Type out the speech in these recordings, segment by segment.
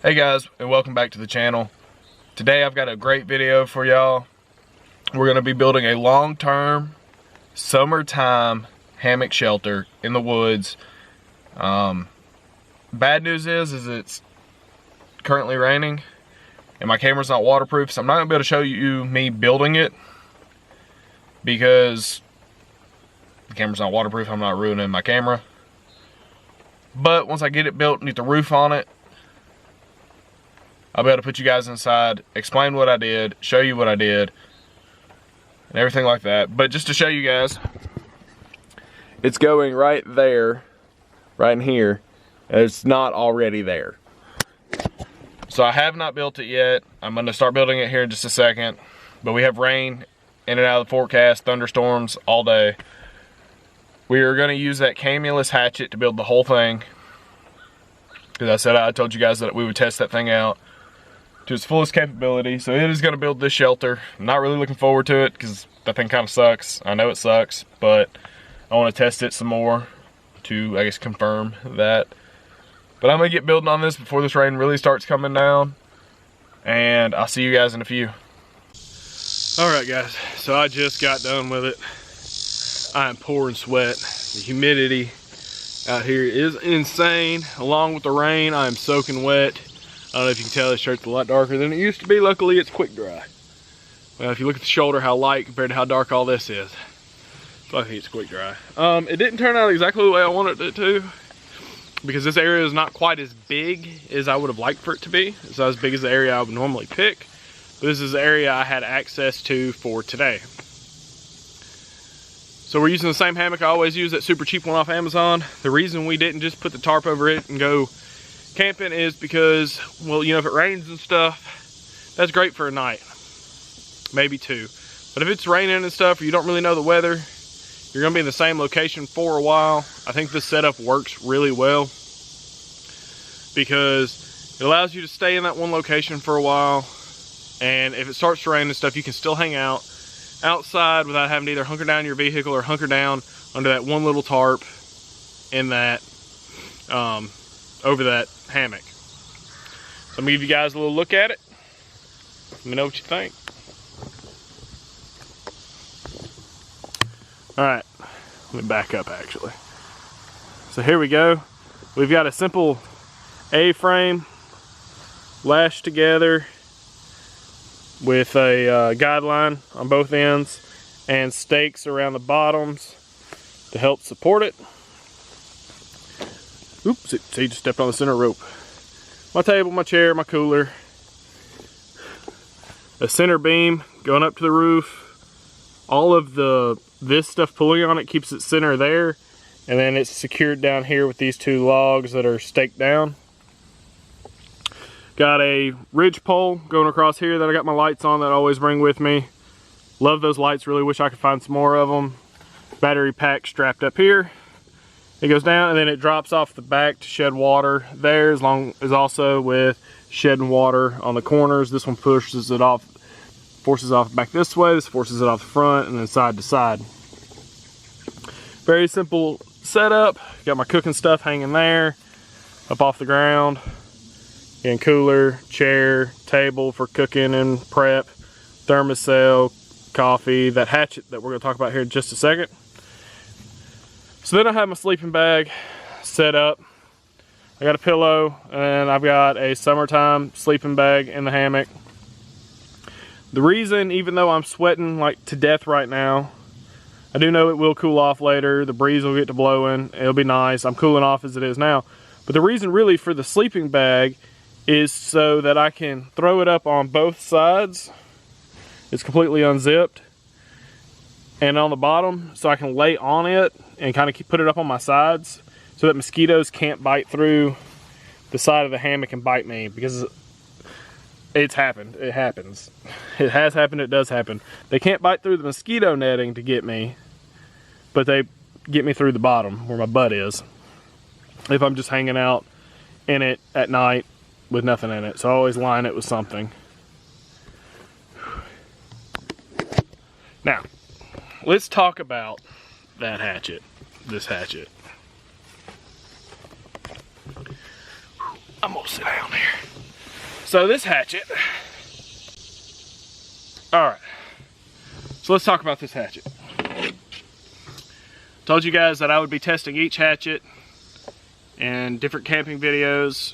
Hey guys, and welcome back to the channel. Today I've got a great video for y'all. We're going to be building a long-term summertime hammock shelter in the woods. Bad news is it's currently raining and my camera's not waterproof, so I'm not going to be able to show you me building it because the camera's not waterproof. I'm not ruining my camera. But once I get it built and get the roof on it, I'll be able to put you guys inside, explain what I did, show you what I did, and everything like that. But just to show you guys, it's going right there, right in here, and it's not already there. So I have not built it yet. I'm going to start building it here in just a second. But we have rain in and out of the forecast, thunderstorms all day. We are going to use that camillus hatchet to build the whole thing. Because I told you guys that we would test that thing out to its fullest capability. So it is going to build this shelter. I'm not really looking forward to it because that thing kind of sucks. I know it sucks, but I want to test it some more to, I guess, confirm that. But I'm going to get building on this before this rain really starts coming down. And I'll see you guys in a few. Alright guys, so I just got done with it. I am pouring sweat. The humidity out here is insane. Along with the rain, I am soaking wet. I don't know if you can tell, this shirt's a lot darker than it used to be. Luckily, it's quick dry. Well, if you look at the shoulder, how light compared to how dark all this is. Luckily, it's quick dry. It didn't turn out exactly the way I wanted it to, because this area is not quite as big as I would have liked for it to be. It's not as big as the area I would normally pick. But this is the area I had access to for today. So we're using the same hammock I always use, that super cheap one off Amazon. The reason we didn't just put the tarp over it and go camping is because, well, you know, if it rains and stuff, that's great for a night, maybe two. But if it's raining and stuff, or you don't really know the weather, you're gonna be in the same location for a while. I think this setup works really well because it allows you to stay in that one location for a while. And if it starts to rain and stuff, you can still hang out outside without having to either hunker down your vehicle or hunker down under that one little tarp in that, over that hammock. So I'm gonna give you guys a little look at it. Let me know what you think. All right, let me back up actually. So here we go. We've got a simple A-frame lashed together with a guideline on both ends and stakes around the bottoms to help support it. Oops, see, just stepped on the center rope. My table, my chair, my cooler. A center beam going up to the roof. All of this stuff pulling on it keeps it center there. And then it's secured down here with these two logs that are staked down. Got a ridge pole going across here that I got my lights on that I always bring with me. Love those lights, really wish I could find some more of them. Battery pack strapped up here. It goes down and then it drops off the back to shed water there, as long as also with shedding water on the corners. This one pushes it off, forces off back this way, this forces it off the front, and then side to side. Very simple setup. Got my cooking stuff hanging there, up off the ground. And cooler, chair, table for cooking and prep, thermocell, coffee, that hatchet that we're going to talk about here in just a second. So then I have my sleeping bag set up. I got a pillow and I've got a summertime sleeping bag in the hammock. The reason, even though I'm sweating like to death right now, I do know it will cool off later. The breeze will get to blowing. It'll be nice. I'm cooling off as it is now. But the reason really for the sleeping bag is so that I can throw it up on both sides. It's completely unzipped. And on the bottom, so I can lay on it and kind of put it up on my sides so that mosquitoes can't bite through the side of the hammock and bite me, because it's happened. It happens. It has happened. It does happen. They can't bite through the mosquito netting to get me, but they get me through the bottom where my butt is if I'm just hanging out in it at night with nothing in it. So I always line it with something. Now, let's talk about that hatchet, this hatchet. I'm gonna sit down here. So this hatchet. All right. So let's talk about this hatchet. Told you guys that I would be testing each hatchet in different camping videos,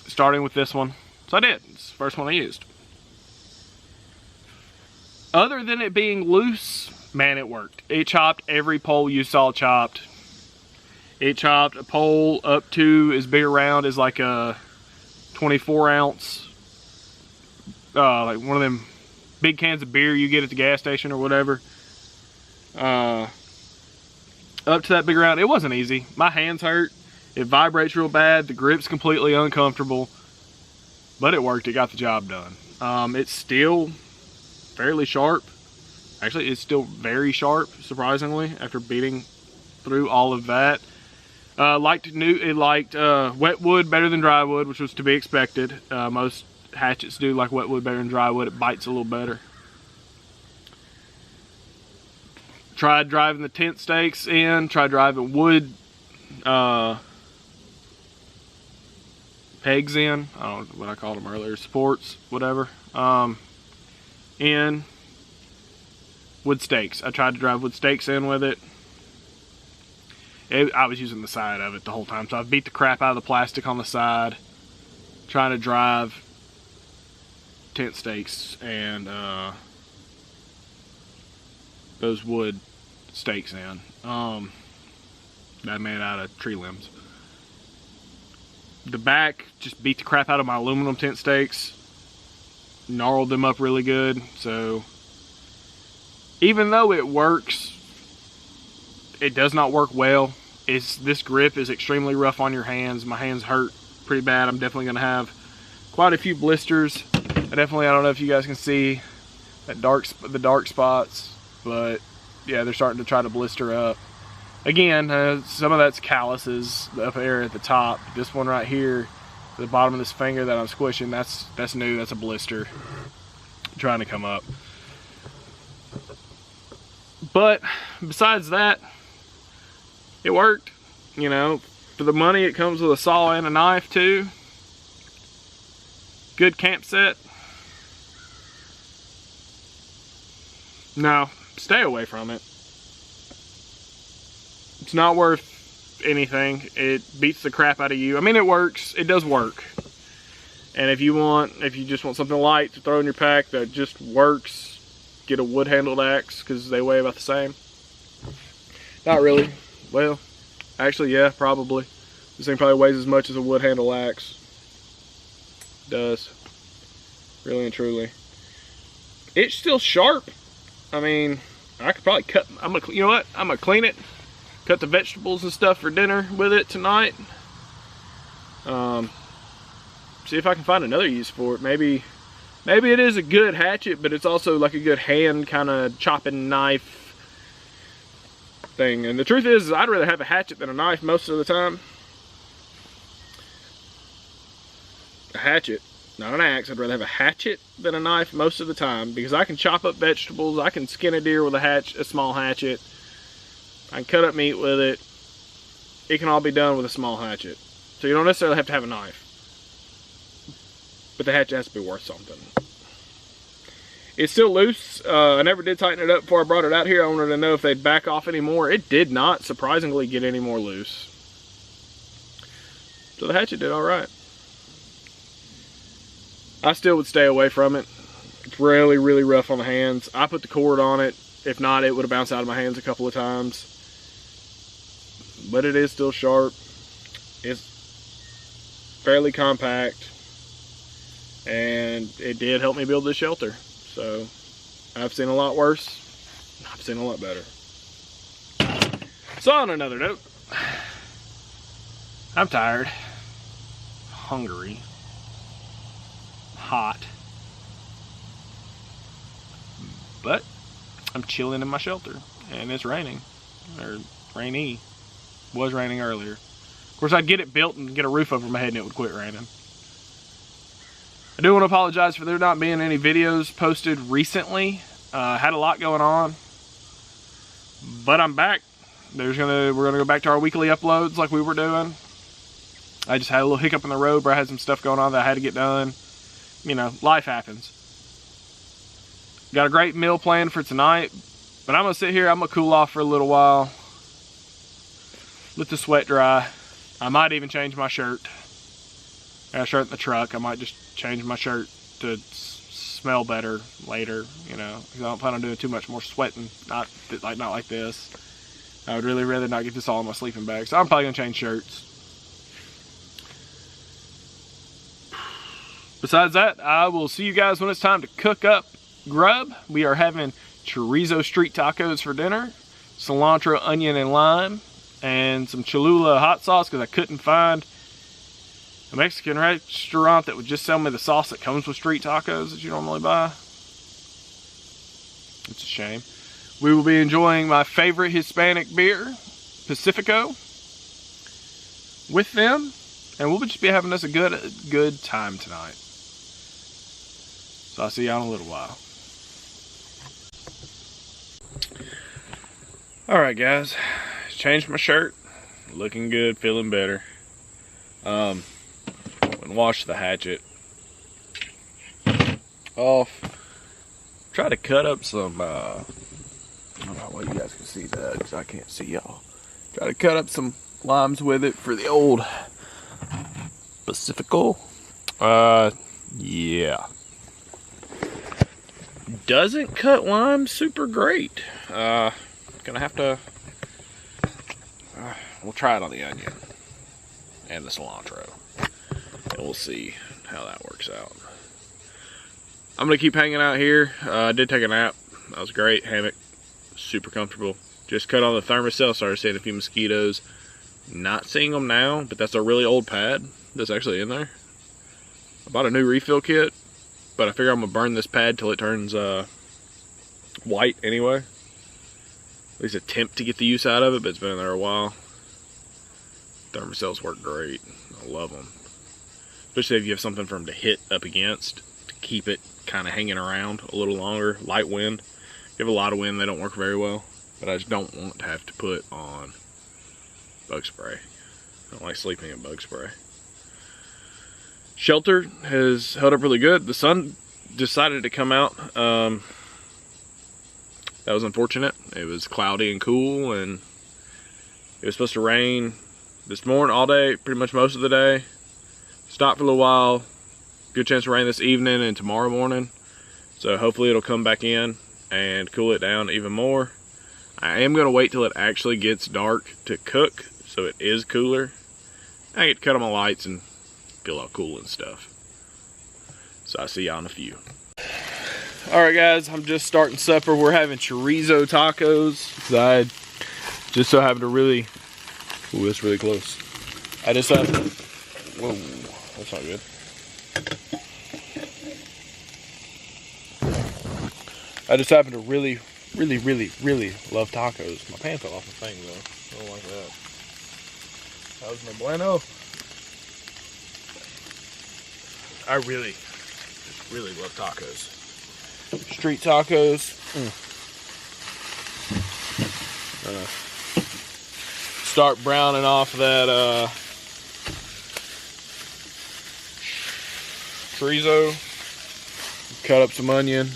starting with this one. So I did. It's the first one I used. Other than it being loose, man, it worked. It chopped every pole you saw chopped. It chopped a pole up to as big around as like a 24 ounce, like one of them big cans of beer you get at the gas station or whatever. Up to that big round. It wasn't easy. My hands hurt. It vibrates real bad. The grip's completely uncomfortable. But it worked. It got the job done. It's still fairly sharp. Actually, it's still very sharp, surprisingly, after beating through all of that. It liked wet wood better than dry wood, which was to be expected. Most hatchets do like wet wood better than dry wood. It bites a little better. Tried driving the tent stakes in. Tried driving wood pegs in. I don't know what I called them earlier. Supports, whatever. In wood stakes. I tried to drive wood stakes in with it. I was using the side of it the whole time. So I beat the crap out of the plastic on the side, trying to drive tent stakes and those wood stakes in. That made out of tree limbs. The back, just beat the crap out of my aluminum tent stakes. Gnarled them up really good. So even though it works, it does not work well. This grip is extremely rough on your hands. My hands hurt pretty bad. I'm definitely going to have quite a few blisters. I don't know if you guys can see that the dark spots, but yeah, they're starting to try to blister up. Again, some of that's calluses up there at the top. This one right here, the bottom of this finger that I'm squishing, that's new. That's a blister trying to come up. But besides that, it worked. You know, for the money, it comes with a saw and a knife too. Good camp set. No, stay away from it. It's not worth anything. It beats the crap out of you. I mean, it works. It does work. And if you just want something light to throw in your pack that just works, get a wood handled axe because they weigh about the same. Not really. Well, actually, yeah, probably. This thing probably weighs as much as a wood handle axe. It does. Really and truly. It's still sharp. I mean, I could probably cut. You know what? I'm gonna clean it. Cut the vegetables and stuff for dinner with it tonight. See if I can find another use for it. Maybe it is a good hatchet, but it's also like a good hand kind of chopping knife thing. And the truth is, I'd rather have a hatchet than a knife most of the time. A hatchet, not an axe. I'd rather have a hatchet than a knife most of the time because I can chop up vegetables. I can skin a deer with a small hatchet. I can cut up meat with it. It can all be done with a small hatchet. So you don't necessarily have to have a knife. But the hatchet has to be worth something. It's still loose. I never did tighten it up before I brought it out here. I wanted to know if they'd back off anymore. It did not, surprisingly, get any more loose. So the hatchet did all right. I still would stay away from it. It's really, really rough on the hands. I put the cord on it. If not, it would have bounced out of my hands a couple of times. But it is still sharp. It's fairly compact. And it did help me build this shelter. So, I've seen a lot worse. I've seen a lot better. So, on another note, I'm tired, hungry, hot, but I'm chilling in my shelter, and it's raining, or rainy. It was raining earlier. Of course, I'd get it built and get a roof over my head and it would quit raining. I do want to apologize for there not being any videos posted recently. Had a lot going on, but I'm back. We're gonna go back to our weekly uploads like we were doing. I just had a little hiccup in the road where I had some stuff going on that I had to get done. you know, life happens. Got a great meal planned for tonight, but I'm gonna sit here, I'm gonna cool off for a little while, let the sweat dry. I might even change my shirt. I got a shirt in the truck. I might just change my shirt to smell better later, you know, because I don't plan on doing too much more sweating, not like this. I would really rather not get this all in my sleeping bag, so I'm probably gonna change shirts. Besides that, I will see you guys when it's time to cook up grub. We are having chorizo street tacos for dinner, cilantro, onion, and lime, and some Cholula hot sauce because I couldn't find a Mexican restaurant that would just sell me the sauce that comes with street tacos that you normally buy. It's a shame. We will be enjoying my favorite Hispanic beer, Pacifico, with them, and we'll just be having us a good time tonight. So I'll see y'all in a little while. Alright guys, changed my shirt, looking good, feeling better. Went and washed the Hatchet off. Try to cut up some, I don't know what you guys can see that, because I can't see y'all. Try to cut up some limes with it for the old Pacifico. Yeah. Doesn't cut lime super great. Gonna have to, we'll try it on the onion and the cilantro, and we'll see how that works out. I'm gonna keep hanging out here. I did take a nap. That was great. Hammock, super comfortable. Just cut on the thermocell, started seeing a few mosquitoes. Not seeing them now, but that's a really old pad that's actually in there. I bought a new refill kit, but I figure I'm gonna burn this pad till it turns white anyway. At least attempt to get the use out of it, but it's been in there a while. Thermocells work great. I love them. Especially if you have something for them to hit up against to keep it kind of hanging around a little longer. Light wind. If you have a lot of wind, they don't work very well. But I just don't want to have to put on bug spray. I don't like sleeping in bug spray. Shelter has held up really good. The sun decided to come out. That was unfortunate. It was cloudy and cool, and it was supposed to rain this morning all day, pretty much most of the day. Stopped for a little while. Good chance of rain this evening and tomorrow morning. So hopefully it'll come back in and cool it down even more. I am going to wait till it actually gets dark to cook, so it is cooler. I get to cut on my lights and feel all cool and stuff. So I'll see y'all in a few. Alright guys, I'm just starting supper. We're having chorizo tacos. I just so happen to really, ooh, that's really close. I just whoa, that's not good. I just happen to really love tacos. My pan fell off the thing though. I don't like that. That was my bueno. I really love tacos. Street tacos. Start browning off that chorizo. Cut up some onion.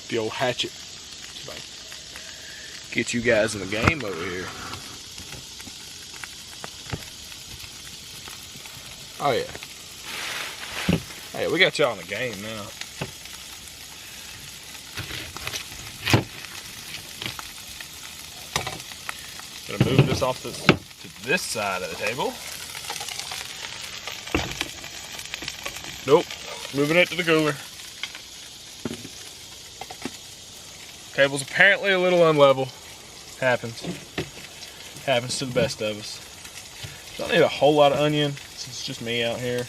The old hatchet. Get you guys in the game over here. Oh yeah. Hey, we got y'all in the game now. Gonna move this off to this side of the table. Nope, moving it to the cooler. Table's apparently a little unlevel. Happens. Happens to the best of us. Don't need a whole lot of onion since it's just me out here.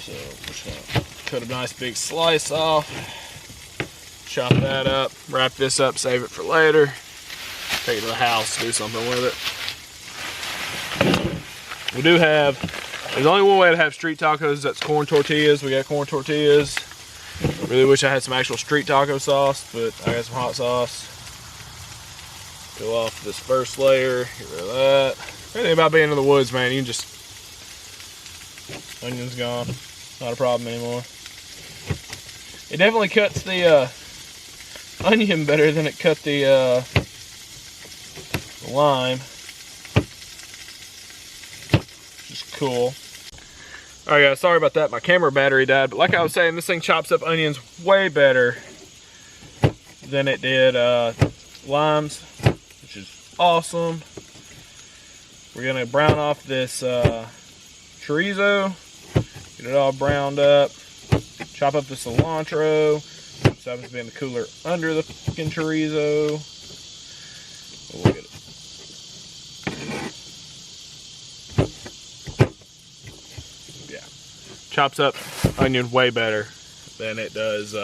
So we're just gonna cut a nice big slice off. Chop that up, wrap this up, save it for later. Take it to the house, do something with it. We do have, there's only one way to have street tacos, that's corn tortillas. We got corn tortillas. Really wish I had some actual street taco sauce, but I got some hot sauce. Peel off this first layer, get rid of that. Everything about being in the woods, man, you can just Onion's gone. Not a problem anymore. It definitely cuts the onion better than it cut the lime. Which is cool. Alright guys, sorry about that. My camera battery died. But like I was saying, this thing chops up onions way better than it did limes, which is awesome. We're gonna brown off this chorizo, get it all browned up, chop up the cilantro. This happens to be in the cooler under the fucking chorizo. Look at it. Yeah, chops up onion way better than it does.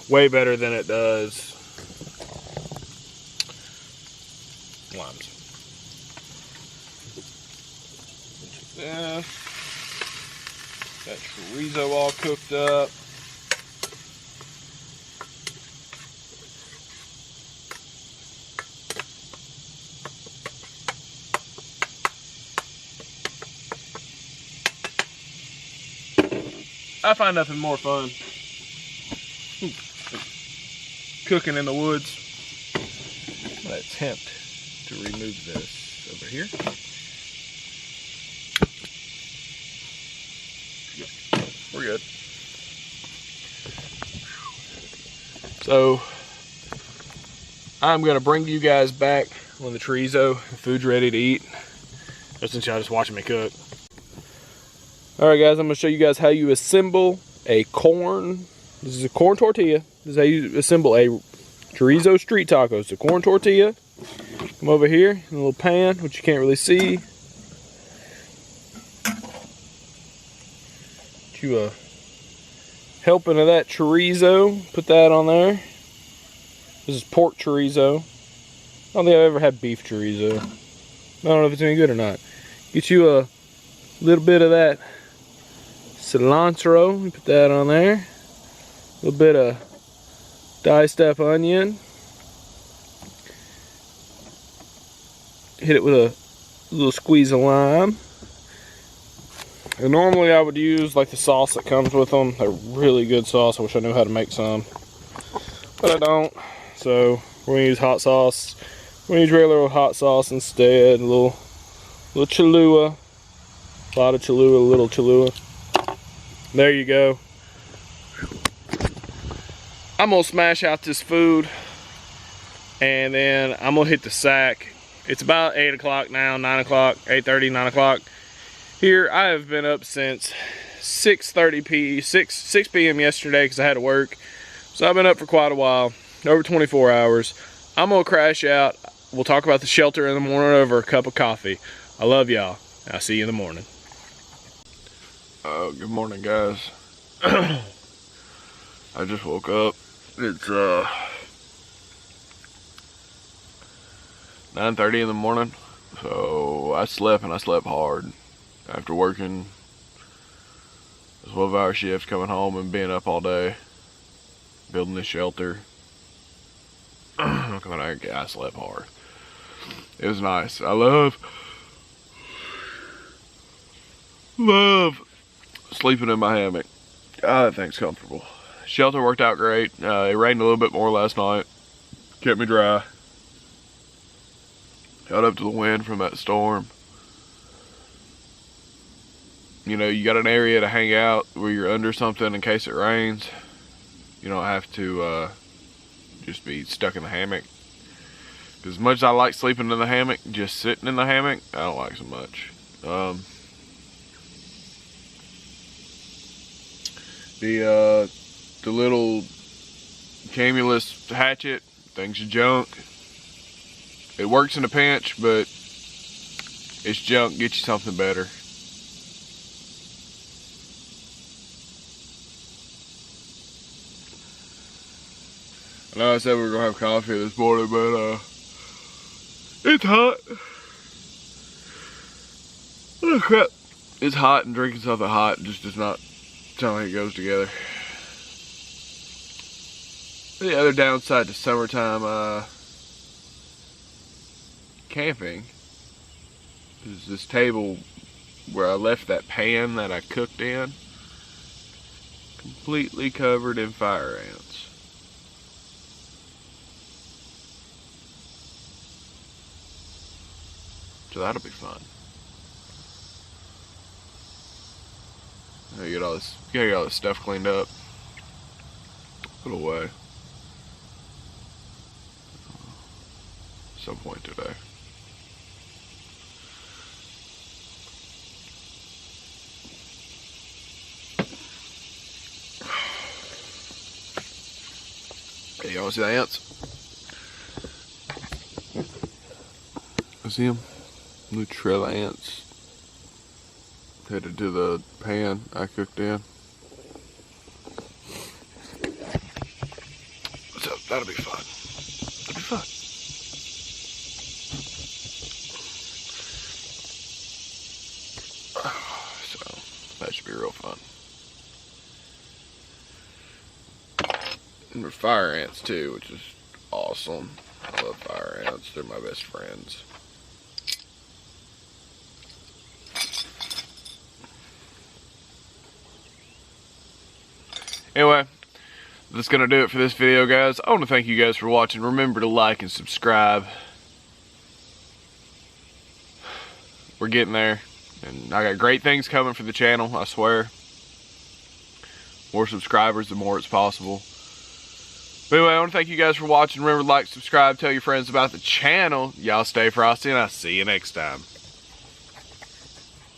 Way better than it does limes. Yeah. That chorizo all cooked up. I find nothing more fun cooking in the woods. I'm gonna attempt to remove this over here. We're good. So I'm gonna bring you guys back when the chorizo and food's ready to eat. Just since y'all just watching me cook. Alright guys, I'm gonna show you guys how you assemble a corn. This is a corn tortilla. This is how you assemble a chorizo street taco. It's a corn tortilla. Come over here in a little pan, which you can't really see. Get you a helping of that chorizo. Put that on there. This is pork chorizo. I don't think I've ever had beef chorizo. I don't know if it's any good or not. Get you a little bit of that cilantro. Put that on there. A little bit of diced up onion. Hit it with a little squeeze of lime. And normally I would use like the sauce that comes with them. They're really good sauce. I wish I knew how to make some, but I don't. So we're gonna use hot sauce. We're gonna use regular old hot sauce instead. A little Cholula, a lot of Cholula, a little Cholula. There you go. I'm gonna smash out this food, and then I'm gonna hit the sack. It's about 8 o'clock now, 9 o'clock, 8:30, 9 o'clock. Here, I have been up since 6 p.m. yesterday because I had to work. So I've been up for quite a while, over 24 hours. I'm gonna crash out. We'll talk about the shelter in the morning over a cup of coffee. I love y'all. I'll see you in the morning. Good morning, guys. I just woke up. It's 9:30 in the morning. So I slept, and I slept hard. After working a 12-hour shift, coming home and being up all day, building this shelter. I slept hard. It was nice. I love sleeping in my hammock. That thing's comfortable. Shelter worked out great. It rained a little bit more last night. Kept me dry. Held up to the wind from that storm. You know, you got an area to hang out where you're under something in case it rains. You don't have to just be stuck in the hammock. Because as much as I like sleeping in the hammock, just sitting in the hammock, I don't like so much. The little camillus hatchet, thing's junk. It works in a pinch, but it's junk. Get you something better. I know I said we were gonna have coffee this morning, but it's hot. Oh crap. It's hot, and drinking something hot just does not sound like it goes together. The other downside to summertime camping is this table where I left that pan that I cooked in, completely covered in fire ants. So that'll be fun. You gotta get all this stuff cleaned up, put away at some point today. Hey, y'all see the ants? I see them. Nutrilla ants. Headed to the pan I cooked in. So that'll be fun. That'll be fun. So that should be real fun. And there's fire ants too, which is awesome. I love fire ants. They're my best friends. Anyway, that's gonna do it for this video, guys. I want to thank you guys for watching. Remember to like and subscribe. We're getting there, and I got great things coming for the channel, I swear. More subscribers, the more it's possible. But anyway, I want to thank you guys for watching. Remember to like, subscribe, tell your friends about the channel. Y'all stay frosty, and I'll see you next time.